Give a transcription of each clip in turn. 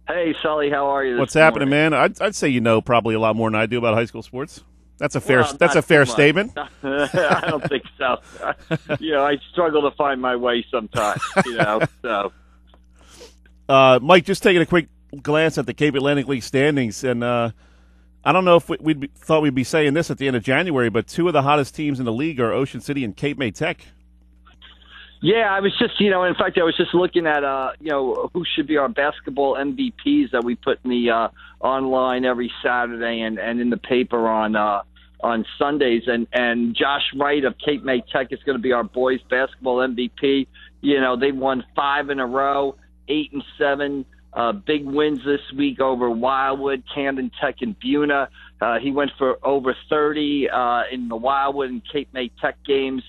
Hey, Sully, how are you this What's happening, morning? man? I'd say you know probably a lot more than I do about high school sports. That's a fair Well, that's a not too fair much. statement. I don't think so. I struggle to find my way sometimes, so. Mike, just taking a quick glance at the Cape Atlantic League standings, and I don't know if thought we'd be saying this at the end of January, but two of the hottest teams in the league are Ocean City and Cape May Tech. Yeah, I was just, in fact, I was just looking at, who should be our basketball MVPs that we put in the online every Saturday and in the paper on Sundays. And Josh Wright of Cape May Tech is going to be our boys basketball MVP. They won 5 in a row, 8 and 7. Big wins this week over Wildwood, Camden Tech, and Buna. He went for over 30 in the Wildwood and Cape May Tech games.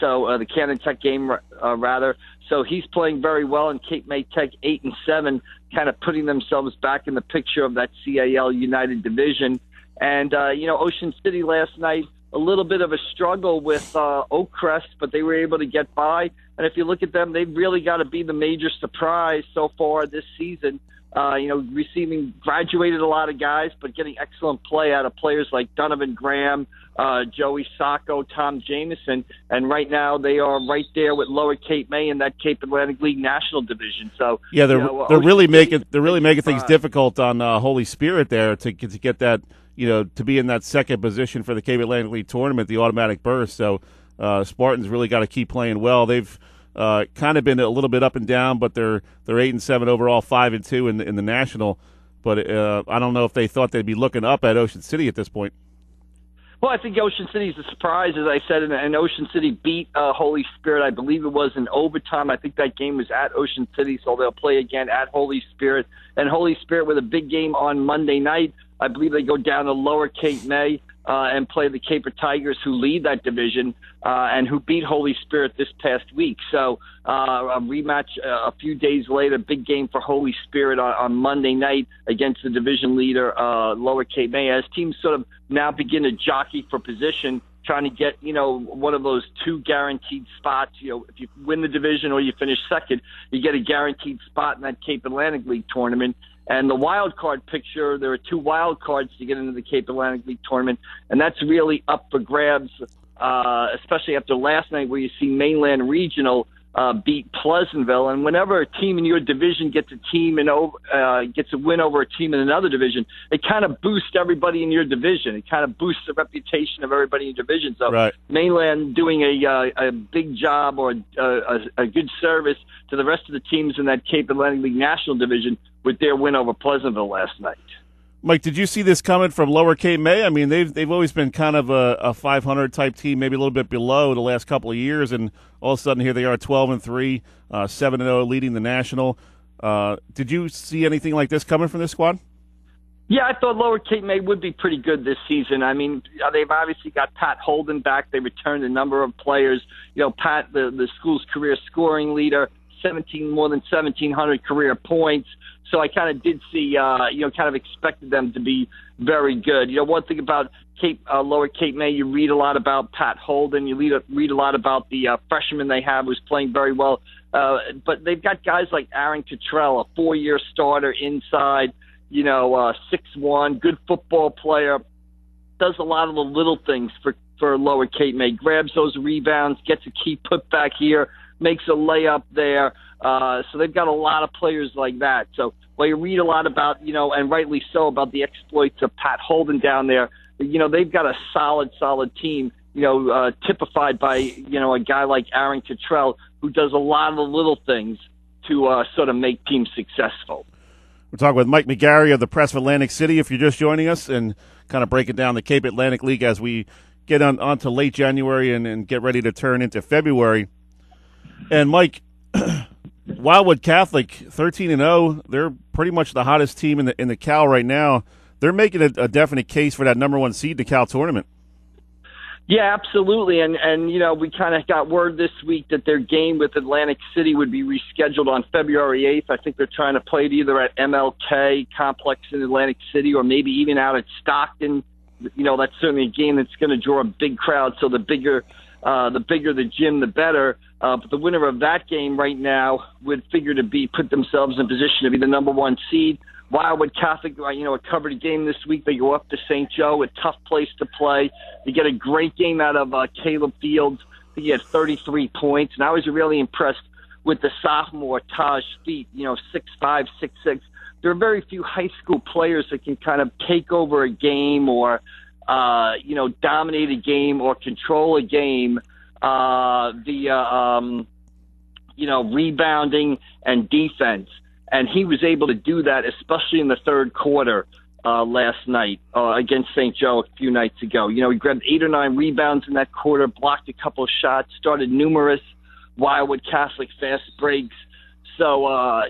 So the Camden Tech game, rather. So he's playing very well, and Cape May Tech 8 and 7, kind of putting themselves back in the picture of that CAL United division. And Ocean City last night, a little bit of a struggle with Oakcrest, but they were able to get by. And if you look at them, they've really got to be the major surprise so far this season. Graduated a lot of guys, but getting excellent play out of players like Donovan Graham, Joey Sacco, Tom Jameson, and right now they are right there with Lower Cape May in that Cape Atlantic League National Division. So yeah, they're really making things difficult on Holy Spirit there to get that to be in that second position for the Cape Atlantic League tournament, the automatic berth. So Spartans really got to keep playing well. They've kind of been a little bit up and down, but they're 8 and 7 overall, 5 and 2 in the national. But I don't know if they thought they'd be looking up at Ocean City at this point. Well, I think Ocean City's a surprise, as I said, and Ocean City beat Holy Spirit. I believe it was in overtime. I think that game was at Ocean City, so they'll play again at Holy Spirit. And Holy Spirit with a big game on Monday night. I believe they go down to Lower Cape May and play the Caper Tigers, who lead that division and who beat Holy Spirit this past week. So a rematch a few days later, big game for Holy Spirit on Monday night against the division leader, Lower Cape May, as teams sort of now begin to jockey for position, trying to get, one of those 2 guaranteed spots. If you win the division or you finish second, you get a guaranteed spot in that Cape Atlantic League tournament. And the wild card picture, there are 2 wild cards to get into the Cape Atlantic League tournament, and that's really up for grabs, especially after last night where you see Mainland Regional beat Pleasantville. And whenever a team in your division gets a win over a team in another division, it kind of boosts everybody in your division. It kind of boosts the reputation of everybody in your division. So right. Mainland doing a big job or a good service to the rest of the teams in that Cape Atlantic League National Division with their win over Pleasantville last night. Mike, did you see this coming from Lower Cape May? I mean, they've always been kind of a 500 type team, maybe a little bit below the last couple of years, and all of a sudden here they are 12 and 3, 7 and 0, leading the national. Did you see anything like this coming from this squad? Yeah, I thought Lower Cape May would be pretty good this season. I mean, they've obviously got Pat Holden back. They returned a number of players. Pat, the school's career scoring leader, more than 1,700 career points. So I kind of did see, kind of expected them to be very good. One thing about Lower Cape May, you read a lot about Pat Holden. You read a lot about the freshman they have who's playing very well. But they've got guys like Aaron Cottrell, a 4-year starter inside, 6'1", good football player, does a lot of the little things for Lower Cape May, grabs those rebounds, gets a key putback here, makes a layup there. So they've got a lot of players like that. So while you read a lot about, and rightly so, about the exploits of Pat Holden down there, they've got a solid team, typified by, a guy like Aaron Cottrell, who does a lot of the little things to sort of make teams successful. We're talking with Mike McGarry of the Press of Atlantic City, if you're just joining us, and kind of breaking down the Cape Atlantic League as we get on to late January and get ready to turn into February. And Mike, Wildwood Catholic, 13-0. They're pretty much the hottest team in the Cal right now. They're making a definite case for that number 1 seed in the Cal tournament. Yeah, absolutely. And we kind of got word this week that their game with Atlantic City would be rescheduled on February 8th. I think they're trying to play it either at MLK Complex in Atlantic City or maybe even out at Stockton. That's certainly a game that's going to draw a big crowd. So the bigger the bigger the gym, the better. But the winner of that game right now would figure to put themselves in position to be the number 1 seed. Wildwood Catholic, a covered game this week. They go up to St. Joe, a tough place to play. You get a great game out of Caleb Fields. He had 33 points, and I was really impressed with the sophomore Taj Feet, 6'5", 6'6". There are very few high school players that can kind of take over a game or, dominate a game or control a game via, rebounding and defense. And he was able to do that, especially in the third quarter last night against St. Joe a few nights ago. He grabbed 8 or 9 rebounds in that quarter, blocked a couple of shots, started numerous Wildwood Catholic fast breaks. So,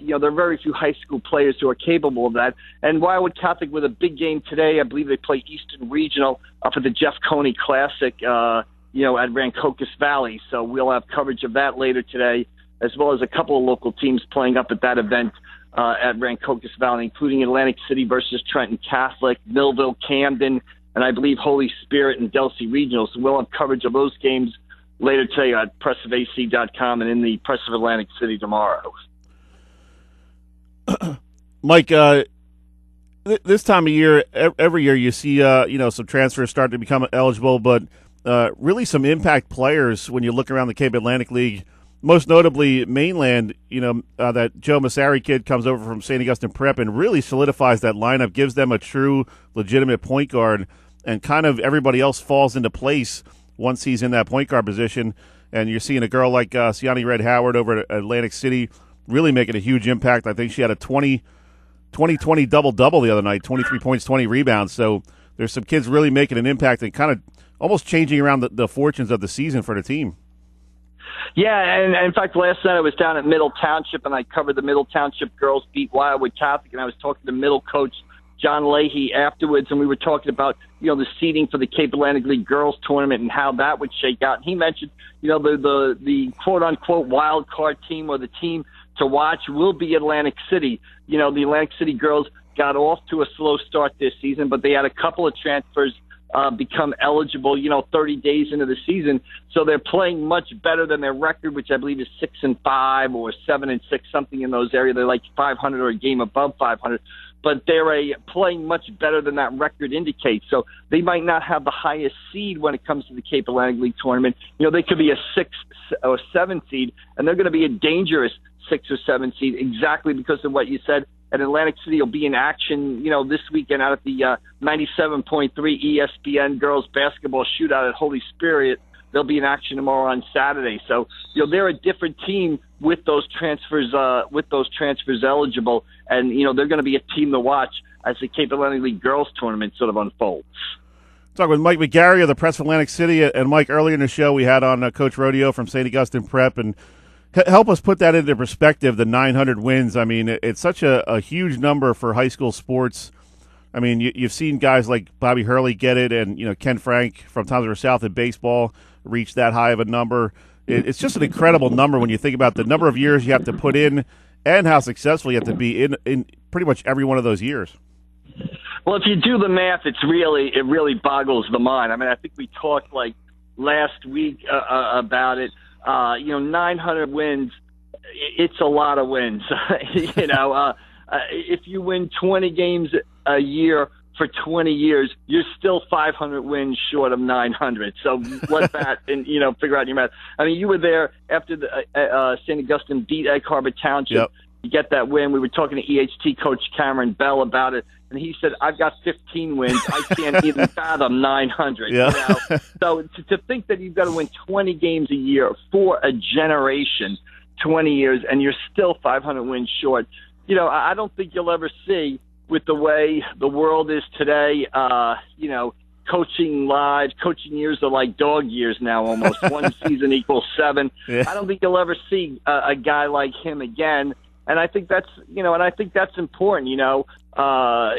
there are very few high school players who are capable of that. And Wildwood Catholic with a big game today. I believe they play Eastern Regional up at the Jeff Coney Classic, at Rancocas Valley. So we'll have coverage of that later today, as well as a couple of local teams playing up at that event at Rancocas Valley, including Atlantic City versus Trenton Catholic, Millville, Camden, and I believe Holy Spirit and Delsea Regional. So we'll have coverage of those games later today at pressofac.com and in the Press of Atlantic City tomorrow. Mike, this time of year, every year you see, some transfers start to become eligible, but really some impact players when you look around the Cape Atlantic League. Most notably, Mainland, that Joe Massari kid comes over from St. Augustine Prep and really solidifies that lineup, gives them a true, legitimate point guard, and kind of everybody else falls into place once he's in that point guard position. And you're seeing a girl like Siani Red Howard over at Atlantic City really making a huge impact. I think she had a 20-20 double-double the other night, 23 points, 20 rebounds. So there's some kids really making an impact and kind of almost changing around the fortunes of the season for the team. Yeah, and in fact, last night I was down at Middle Township, and I covered the Middle Township girls beat Wildwood Catholic, and I was talking to Middle coach John Leahy afterwards, and we were talking about, the seeding for the Cape Atlantic League girls tournament and how that would shake out. And he mentioned, the quote-unquote wild card team or the team to watch will be Atlantic City. The Atlantic City girls got off to a slow start this season, but they had a couple of transfers become eligible, 30 days into the season. So they're playing much better than their record, which I believe is 6-5 or 7-6, something in those areas. They're like 500 or a game above 500. But they're playing much better than that record indicates. So they might not have the highest seed when it comes to the Cape Atlantic League tournament. They could be a 6 or 7 seed, and they're going to be a dangerous 6 or 7 seed exactly because of what you said. And Atlantic City will be in action, this weekend out at the 97.3 ESPN girls basketball shootout at Holy Spirit. They'll be in action tomorrow on Saturday. So, they're a different team with those transfers eligible, and they're going to be a team to watch as the Cape Atlantic League girls tournament sort of unfolds. Talking with Mike McGarry of the Press of Atlantic City, and Mike, earlier in the show we had on Coach Rodeo from St. Augustine Prep, and help us put that into perspective, the 900 wins. I mean, it's such a huge number for high school sports. I mean, you've seen guys like Bobby Hurley get it, and, Ken Frank from Toms River South in baseball reach that high of a number. It's just an incredible number when you think about the number of years you have to put in and how successful you have to be in pretty much every one of those years. Well, if you do the math, it really boggles the mind. I mean, I think we talked like last week about it. 900 wins, it's a lot of wins. If you win 20 games a year for 20 years, you're still 500 wins short of 900. So let that and figure out your math. I mean, you were there after the St. Augustine beat Egg Harbor Township. Yep. You get that win. We were talking to EHT coach Cameron Bell about it, and he said, "I've got 15 wins. I can't even fathom 900." Yeah. So to think that you've got to win 20 games a year for a generation, 20 years, and you're still 500 wins short. I don't think you'll ever see, with the way the world is today, coaching years are like dog years now almost. One season equals 7. Yeah. I don't think you'll ever see a guy like him again. And I think that's, important.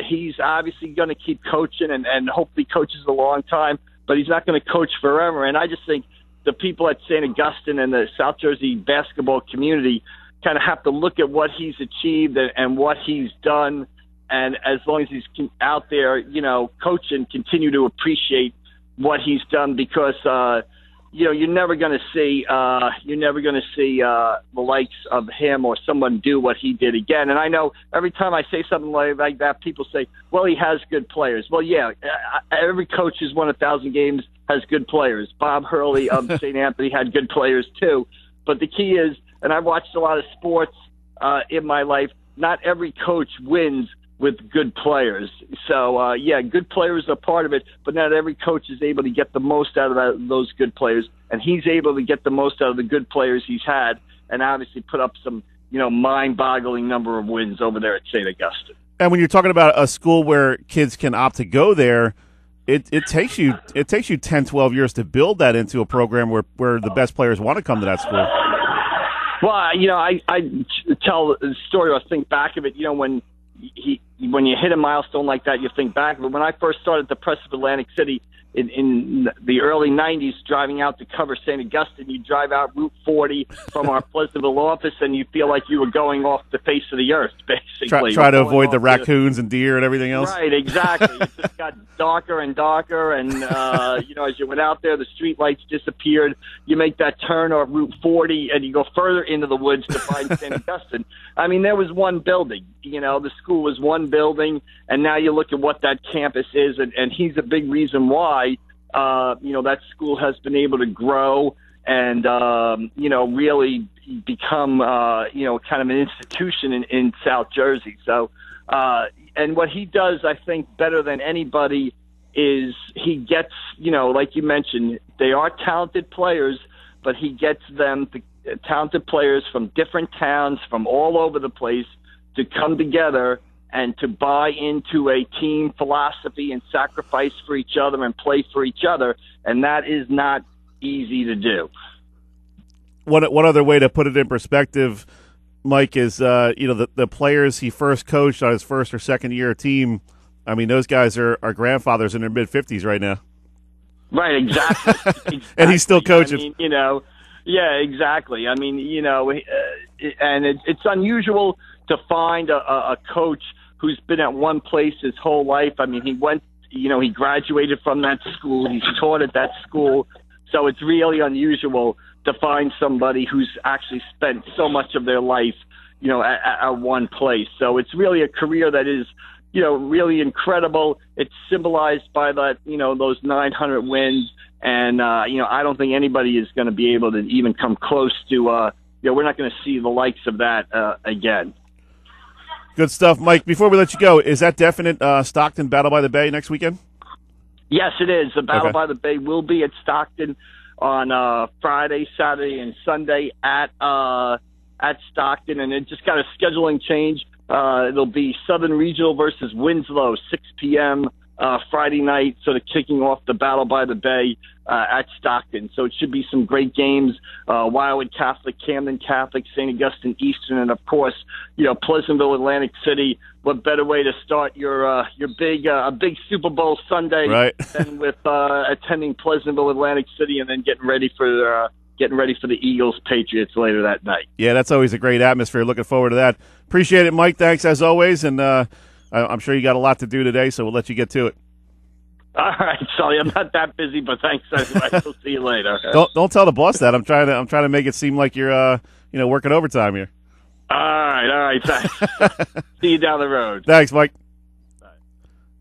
He's obviously going to keep coaching and hopefully coaches a long time, but he's not going to coach forever. And I just think the people at St. Augustine and the South Jersey basketball community kind of have to look at what he's achieved and what he's done. And as long as he's out there, coaching, continue to appreciate what he's done because, you're never going to see the likes of him or someone do what he did again. And I know every time I say something like that, people say, well, he has good players. Well, yeah, every coach who's won 1,000 games has good players. Bob Hurley of St. Anthony had good players too. But the key is, and I've watched a lot of sports in my life, not every coach wins with good players. So, yeah, good players are part of it, but not every coach is able to get the most out of those good players, and he's able to get the most out of the good players he's had and obviously put up some, mind-boggling number of wins over there at St. Augustine. And when you're talking about a school where kids can opt to go there, it takes you 10, 12 years to build that into a program where the best players want to come to that school. Well, I tell the story or think back of it, when you hit a milestone like that, you think back. But when I first started the Press of Atlantic City in the early 90s, driving out to cover St. Augustine, you drive out Route 40 from our Pleasantville office, and you feel like you were going off the face of the earth, basically. Try to avoid the raccoons and deer and everything else. Right, exactly. It just got darker and darker, and, as you went out there, the street lights disappeared. You make that turn off Route 40, and you go further into the woods to find St. Augustine. I mean, there was one building. The school was one building, and now you look at what that campus is, and he's a big reason why, that school has been able to grow and, really become, kind of an institution in South Jersey. So, and what he does, I think, better than anybody is he gets, like you mentioned, they are talented players, but he gets them, the talented players from different towns, from all over the place, to come together and to buy into a team philosophy and sacrifice for each other and play for each other, and that is not easy to do. One other way to put it in perspective, Mike, is the players he first coached on his first or second year team. I mean, those guys are grandfathers in their mid-50s right now. Right, exactly. And he's still coaching. I mean, yeah, exactly. I mean, and it's unusual to find a coach who's been at one place his whole life. I mean, he graduated from that school. He's taught at that school. So it's really unusual to find somebody who's actually spent so much of their life, at one place. So it's really a career that is, really incredible. It's symbolized by that, those 900 wins. And, I don't think anybody is going to be able to even come close to, we're not going to see the likes of that again. Good stuff, Mike. Before we let you go, is that definite Stockton Battle by the Bay next weekend? Yes, it is. The Battle by the Bay will be at Stockton on Friday, Saturday, and Sunday at Stockton, and it just got a scheduling change. It'll be Southern Regional versus Winslow, 6 p.m. Friday night, sort of kicking off the Battle by the Bay at Stockton. So it should be some great games. Wildwood Catholic, Camden Catholic, St. Augustine Eastern, and of course, Pleasantville, Atlantic City. What better way to start your big Super Bowl Sunday than with attending Pleasantville, Atlantic City, and then getting ready for the Eagles Patriots later that night. Yeah, that's always a great atmosphere. Looking forward to that. Appreciate it, Mike. Thanks as always, and I'm sure you got a lot to do today, so we'll let you get to it. All right, Sully. I'm not that busy, but thanks anyway. We'll see you later. Don't tell the boss that. I'm trying to make it seem like you're working overtime here. All right. Thanks. See you down the road. Thanks, Mike.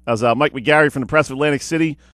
That was Mike McGarry from the Press of Atlantic City.